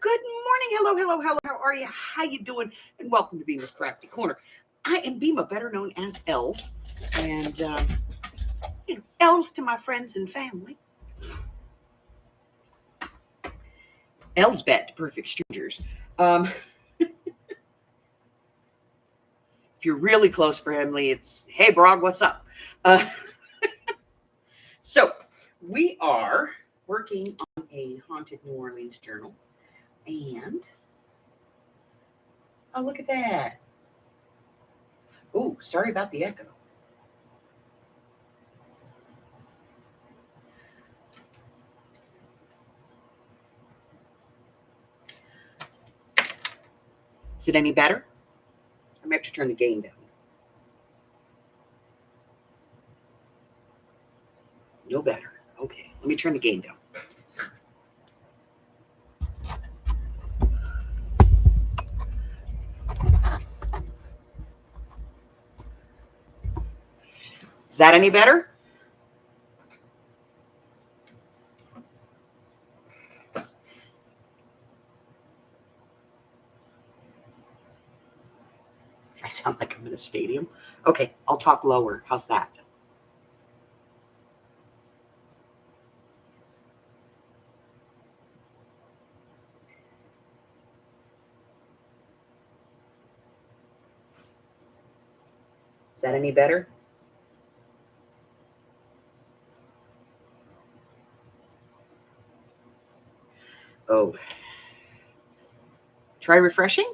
Good morning. Hello, hello, hello. How are you? How you doing? And welcome to Bma's Crafty Corner. I am Bma, better known as Els. And, Els to my friends and family. Els bet to perfect strangers. If you're really close family, it's, hey, Brog, what's up? So, we are working on a Haunted New Orleans journal. And, oh, look at that. Oh, sorry about the echo. Is it any better? I'm going to have to turn the gain down. No better. Okay, let me turn the gain down. Is that any better? I sound like I'm in a stadium. Okay, I'll talk lower. How's that? Is that any better? Oh. Try refreshing?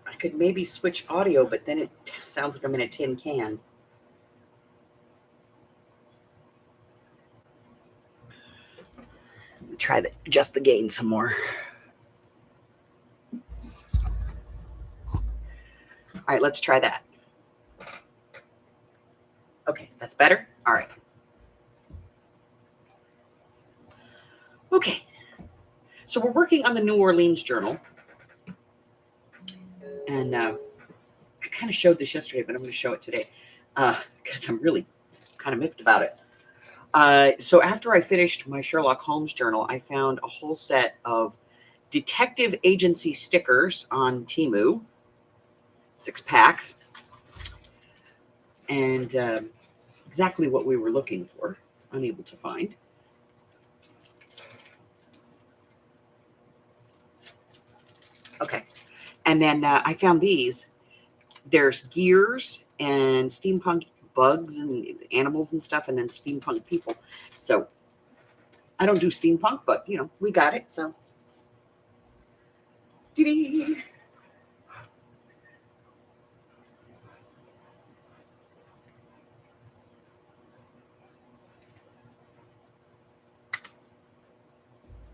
I could maybe switch audio, but then it sounds like I'm in a tin can. Try to adjust the gain some more. All right, let's try that. Okay, that's better? All right. Okay, so we're working on the New Orleans journal. And I kind of showed this yesterday, but I'm going to show it today because I'm really kind of miffed about it. So after I finished my Sherlock Holmes journal, I found a whole set of detective agency stickers on Temu, 6 packs, and exactly what we were looking for, unable to find. Okay, and then I found these. There's gears and steampunk bugs and animals and stuff, and then steampunk people. So I don't do steampunk, but we got it. So dee-dee.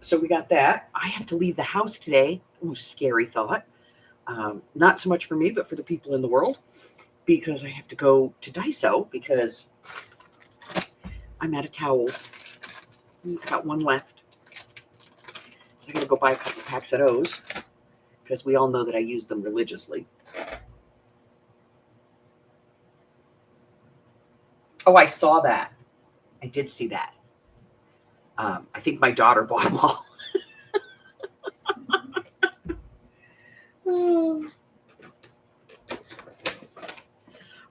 So we got that. I have to leave the house today. Ooh, scary thought. Not so much for me, but for the people in the world, because I have to go to Daiso because I'm out of towels. I got one left. So I got to go buy a couple packs of those because we all know that I use them religiously. Oh, I saw that. I did see that. I think my daughter bought them all. All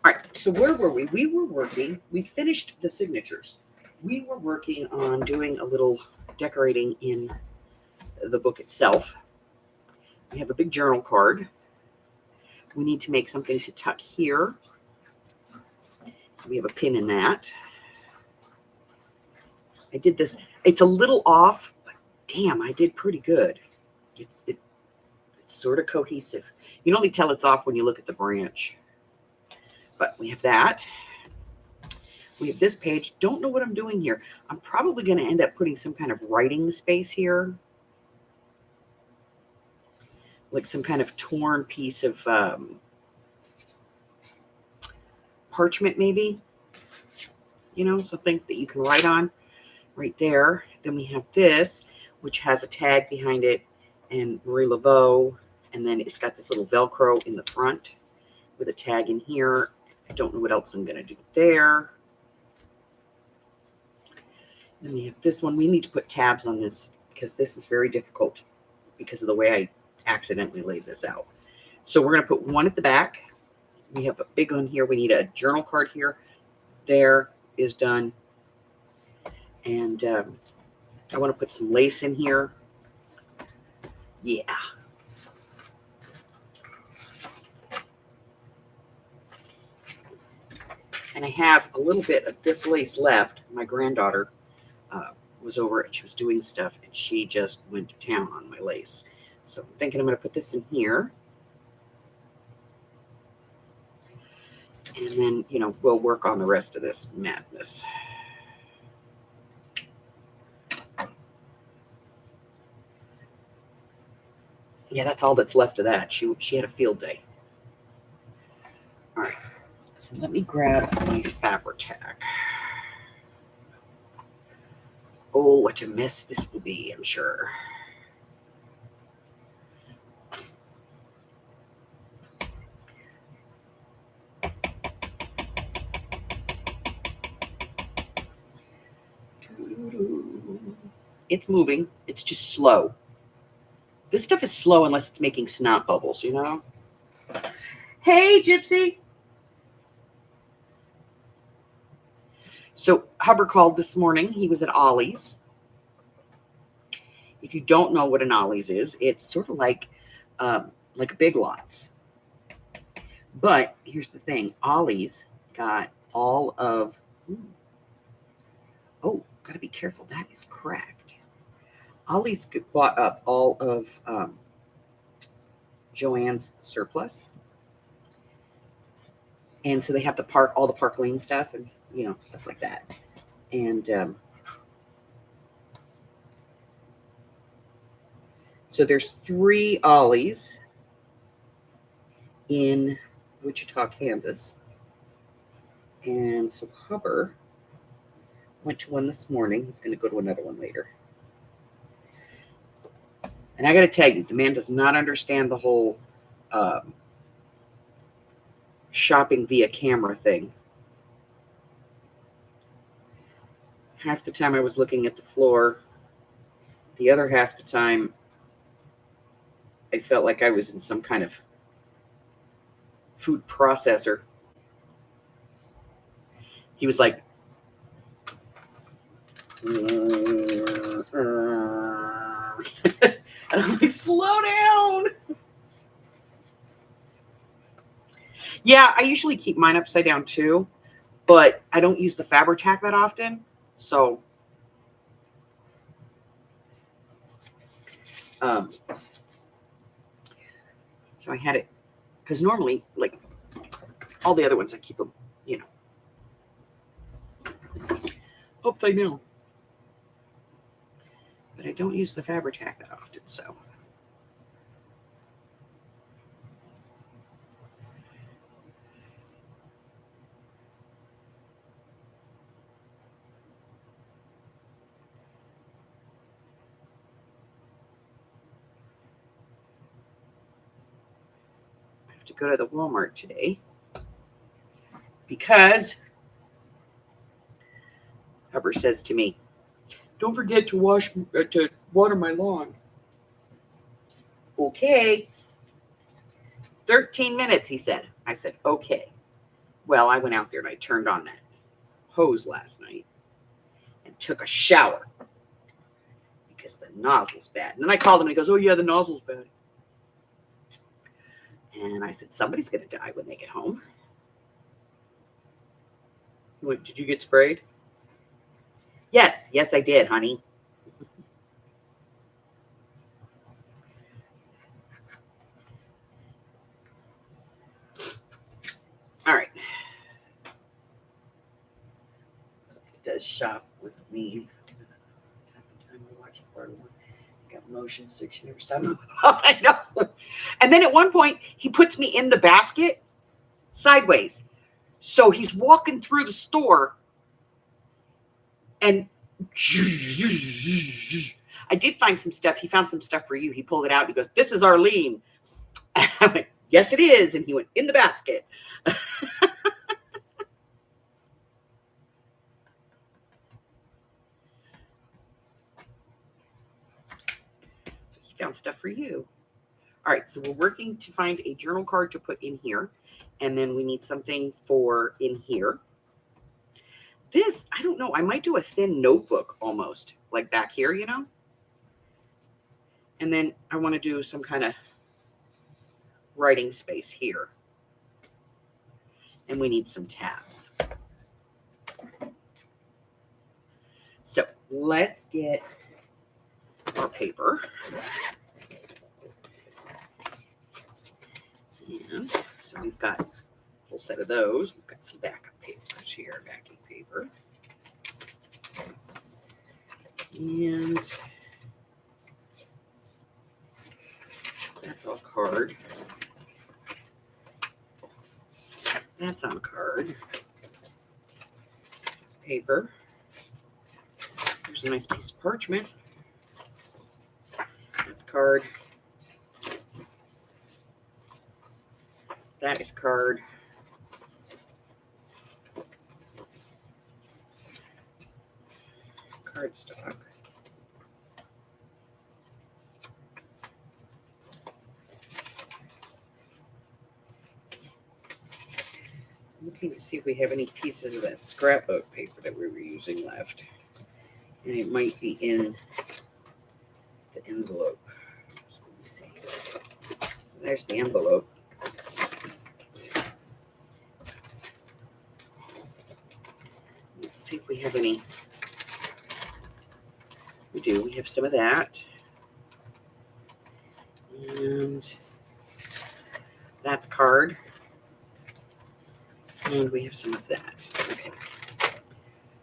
right, so where were we? We finished the signatures. We were working on doing a little decorating in the book itself. We have a big journal card. We need to make something to tuck here. So we have a pin in that. I did this. It's a little off, but damn, I did pretty good. It's sort of cohesive. You can only tell it's off when you look at the branch. But we have that. We have this page. Don't know what I'm doing here. I'm probably going to end up putting some kind of writing space here. Like some kind of torn piece of parchment maybe. Something that you can write on right there. Then we have this, which has a tag behind it and Marie Laveau. And then it's got this little Velcro in the front with a tag in here Don't know what else I'm going to do there. Then we have this one. We need to put tabs on this because this is very difficult because of the way I accidentally laid this out. So we're going to put one at the back. We have a big one here. We need a journal card here. There is done. And I want to put some lace in here. Yeah. And I have a little bit of this lace left. My granddaughter was over and she was doing stuff and she just went to town on my lace. So I'm thinking I'm going to put this in here. And then, you know, we'll work on the rest of this madness. Yeah, that's all that's left of that. She had a field day. All right. So let me grab my Fabri-Tac. Oh, what a mess this will be, I'm sure. It's moving. It's just slow. This stuff is slow unless it's making snot bubbles, you know? Hey, Gypsy. So Hubbard called this morning. He was at Ollie's. If you don't know what an Ollie's is, it's sort of like a Big Lots. But here's the thing. Ollie's got all of... Oh, got to be careful. That is cracked. Ollie's bought up all of Joanne's surplus. And so they have all the Park Lane stuff and, you know, stuff like that. And so there's 3 Ollie's in Wichita, Kansas. And so Hubbard went to one this morning. He's going to go to another one later. And I got to tell you, the man does not understand the whole shopping via camera thing. Half the time I was looking at the floor. The other half the time I felt like I was in some kind of food processor. He was like, and I'm like, slow down. Yeah, I usually keep mine upside down too, but I don't use the Fabri-Tac that often. So, so I had it, because normally, like, all the other ones, I keep them, you know, upside down. But I don't use the Fabri-Tac that often, so. To go to the Walmart today because Hubbard says to me, "Don't forget to water my lawn." Okay. 13 minutes, he said. I said, okay. Well, I went out there and I turned on that hose last night and took a shower because the nozzle's bad. And then I called him and he goes, "Oh yeah, the nozzle's bad." And I said, somebody's going to die when they get home. He went, "Did you get sprayed?" Yes, I did, honey. All right. It does shop with me. Time to watch part one. Got motion sick. She never stopped. I know. And then at one point, he puts me in the basket sideways. So he's walking through the store and I did find some stuff. He found some stuff for you. He pulled it out. He goes, "This is Arlene." I went, "Yes, it is." And he went in the basket. down stuff for you. All right, so we're working to find a journal card to put in here. And then we need something for in here. This, I don't know. I might do a thin notebook almost, like back here, you know? And then I want to do some kind of writing space here. And we need some tabs. So let's get our paper. And so we've got a full set of those. We've got some backup papers here, backing paper. And that's all card. That's on card. It's paper. There's a nice piece of parchment. That's card. That is card. Cardstock. Looking to see if we have any pieces of that scrapbook paper that we were using left. And it might be in the envelope. So let me see. So there's the envelope. Let's see if we have any. We do. We have some of that. And that's card. And we have some of that. Okay.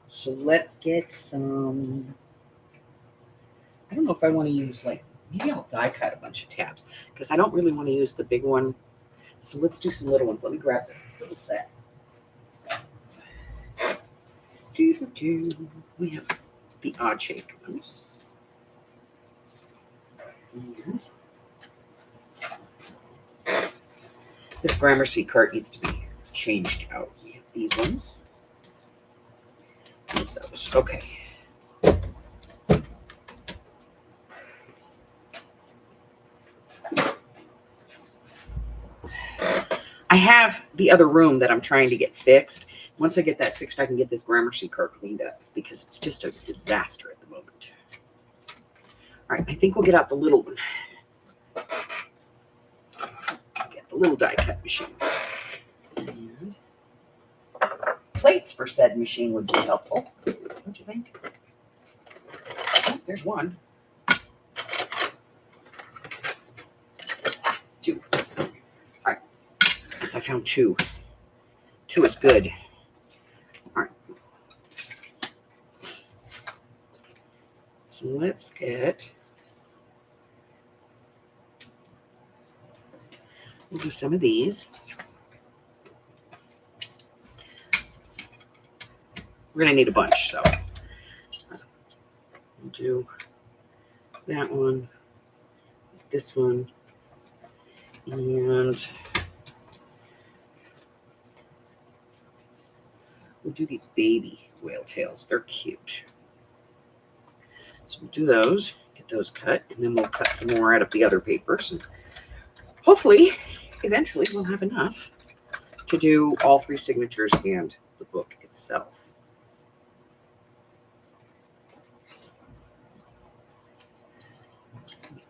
So let's get some. I don't know if I want to use maybe I'll die cut a bunch of tabs because I don't really want to use the big one. So let's do some little ones. Let me grab the little set. We have the odd shaped ones. And this Gramercy cart needs to be changed out. We have these ones. And those. Okay. I have the other room that I'm trying to get fixed. Once I get that fixed, I can get this Gramercy cart cleaned up because it's just a disaster at the moment. All right, I think we'll get out the little one. Get the little die cut machine. And plates for said machine would be helpful. Don't you think? Oh, there's one. Two. All right. Yes, I found two. Two is good. All right. So let's get. We'll do some of these. We're going to need a bunch, so we'll do that one, this one, and we'll do these baby whale tails. They're cute. So we'll do those, get those cut, and then we'll cut some more out of the other papers. And hopefully, eventually, we'll have enough to do all three signatures and the book itself.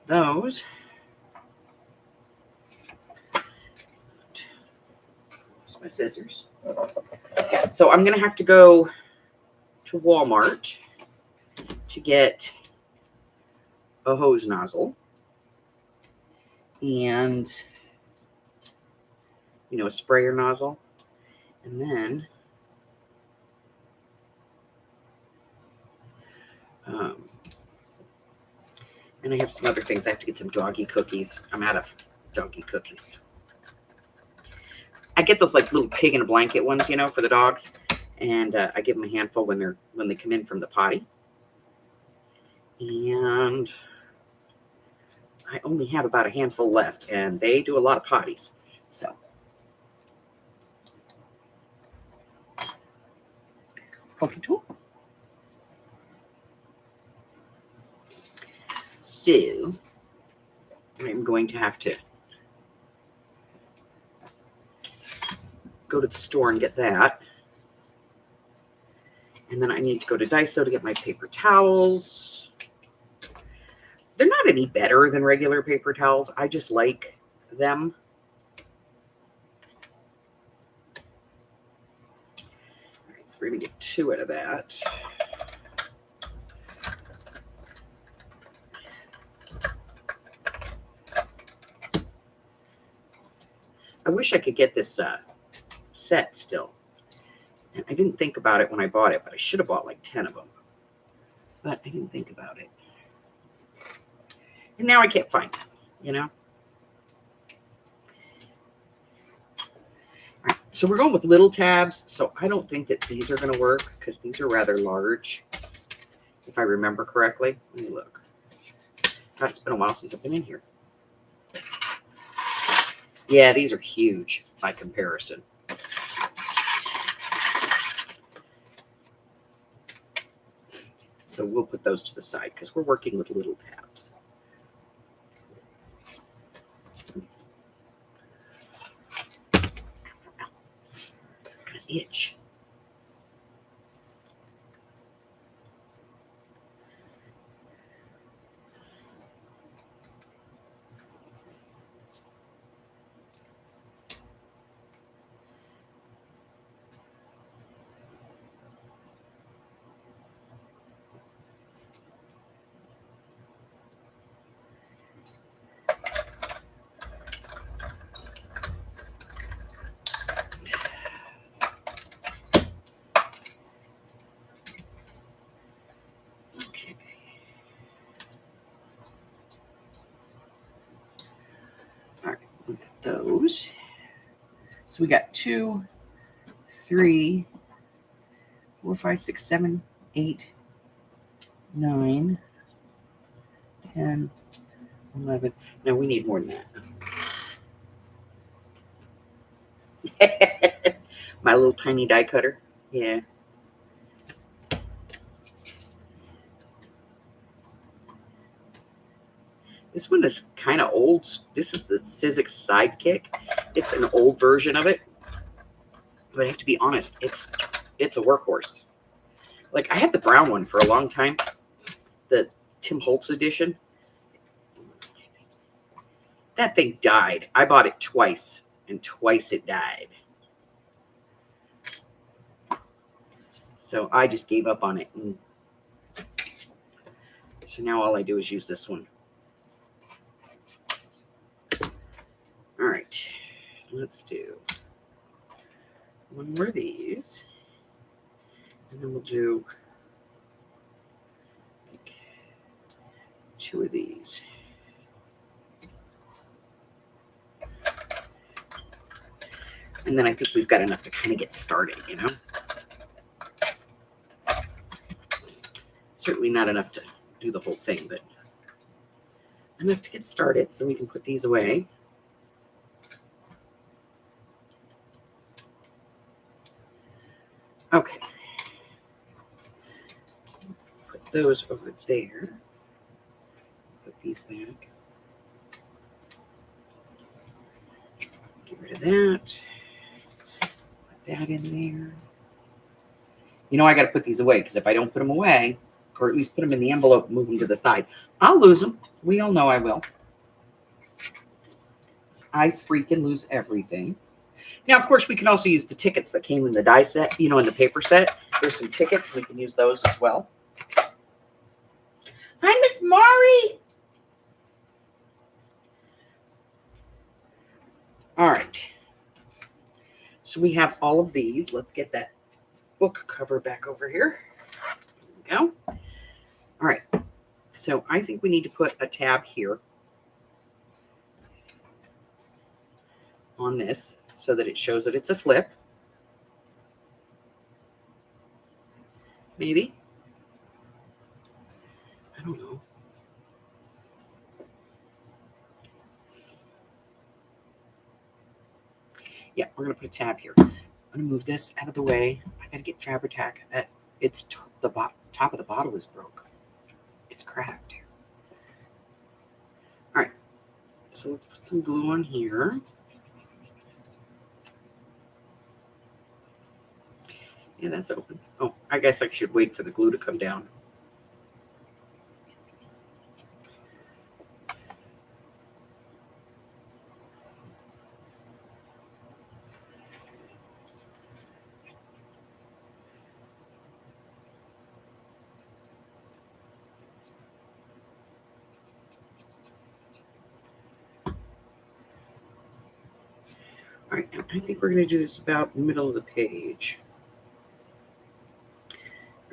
Those. Here's my scissors. So I'm going to have to go to Walmart to get a hose nozzle and, a sprayer nozzle. And then and I have some other things. I have to get some doggy cookies. I'm out of doggy cookies. I get those little pig in a blanket ones, for the dogs. And I give them a handful when they come in from the potty. And I only have about a handful left, and they do a lot of potties. So pokey tool. So I'm going to have to go to the store and get that. And then I need to go to Daiso to get my paper towels. They're not any better than regular paper towels. I just like them. All right, so we're going to get 2 out of that. I wish I could get this set still. And I didn't think about it when I bought it, but I should have bought like 10 of them. But I didn't think about it. And now I can't find them, you know? All right, so we're going with little tabs. So I don't think that these are going to work because these are rather large, if I remember correctly. Let me look. God, it's been a while since I've been in here. Yeah, these are huge by comparison. So we'll put those to the side because we're working with little tabs. An itch. Those. So we got 2, 3, 4, 5, 6, 7, 8, 9, 10, 11. No, we need more than that. My little tiny die cutter. Yeah. This one is kind of old. This is the Sizzix Sidekick. It's an old version of it. But I have to be honest, it's a workhorse. Like, I had the brown one for a long time. The Tim Holtz edition. That thing died. I bought it twice, and twice it died. So I just gave up on it. And so now all I do is use this one. All right, let's do one more of these. And then we'll do like 2 of these. And then I think we've got enough to kind of get started, you know? Certainly not enough to do the whole thing, but enough to get started so we can put these away. Okay. Put those over there. Put these back. Get rid of that. Put that in there. You know, I got to put these away because if I don't put them away, or at least put them in the envelope and move them to the side, I'll lose them. We all know I will. I freaking lose everything. Now, of course, we can also use the tickets that came in the die set, you know, in the paper set. There's some tickets. We can use those as well. Hi, Miss Mari. All right. So we have all of these. Let's get that book cover back over here. There we go. All right. So I think we need to put a tab here on this so that it shows that it's a flip. Maybe. I don't know. Yeah, we're going to put a tab here. I'm going to move this out of the way. I got to get Fabri-Tac. It's the top of the bottle is broke. It's cracked. All right. So let's put some glue on here. Yeah, that's open. Oh, I guess I should wait for the glue to come down. All right, I think we're going to do this about the middle of the page.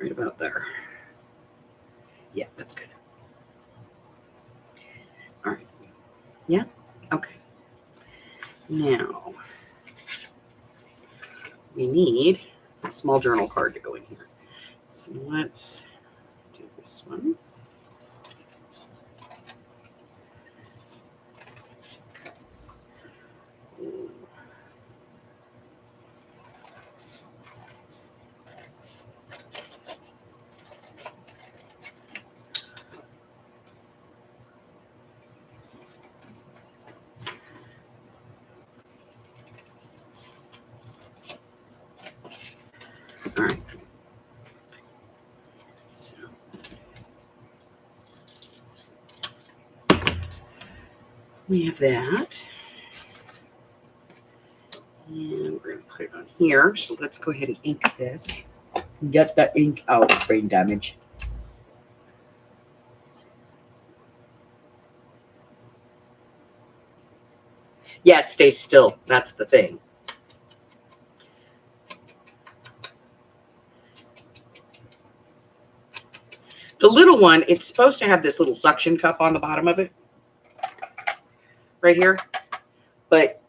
Right about there. Yeah, that's good. All right. Yeah? Okay. Now, we need a small journal card to go in here. So let's do this one. All right. So we have that. And we're going to put it on here. So let's go ahead and ink this. Get the ink out, brain damage. Yeah, it stays still. That's the thing. The little one, it's supposed to have this little suction cup on the bottom of it. Right here. But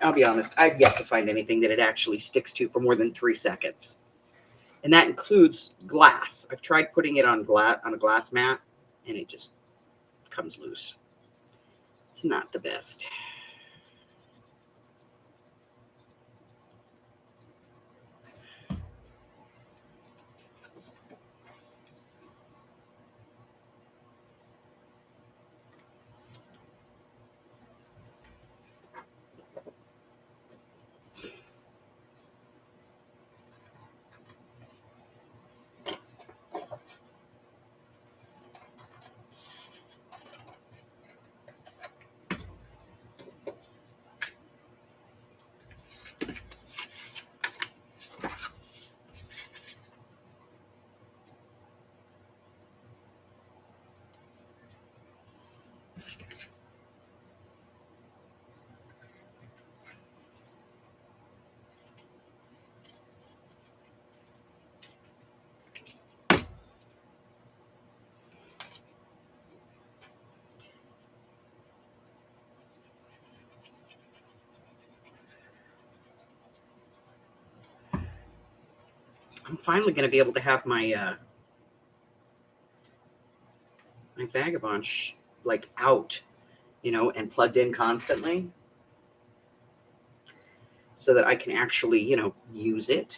I'll be honest, I've yet to find anything that it actually sticks to for more than 3 seconds. And that includes glass. I've tried putting it on a glass mat, and it just comes loose. It's not the best. I'm finally going to be able to have my my Vagabond like out, and plugged in constantly, so that I can actually, use it.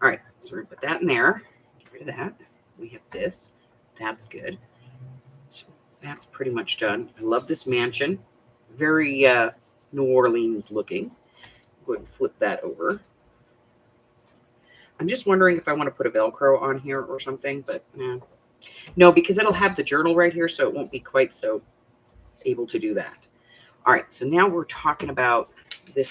All right, so we're going to put that in there. Get rid of that. We have this. That's good. So that's pretty much done. I love this mansion. Very New Orleans looking. Go ahead and flip that over. I'm just wondering if I want to put a Velcro on here or something, but no, because it'll have the journal right here, so it won't be quite so able to do that. All right, so now we're talking about this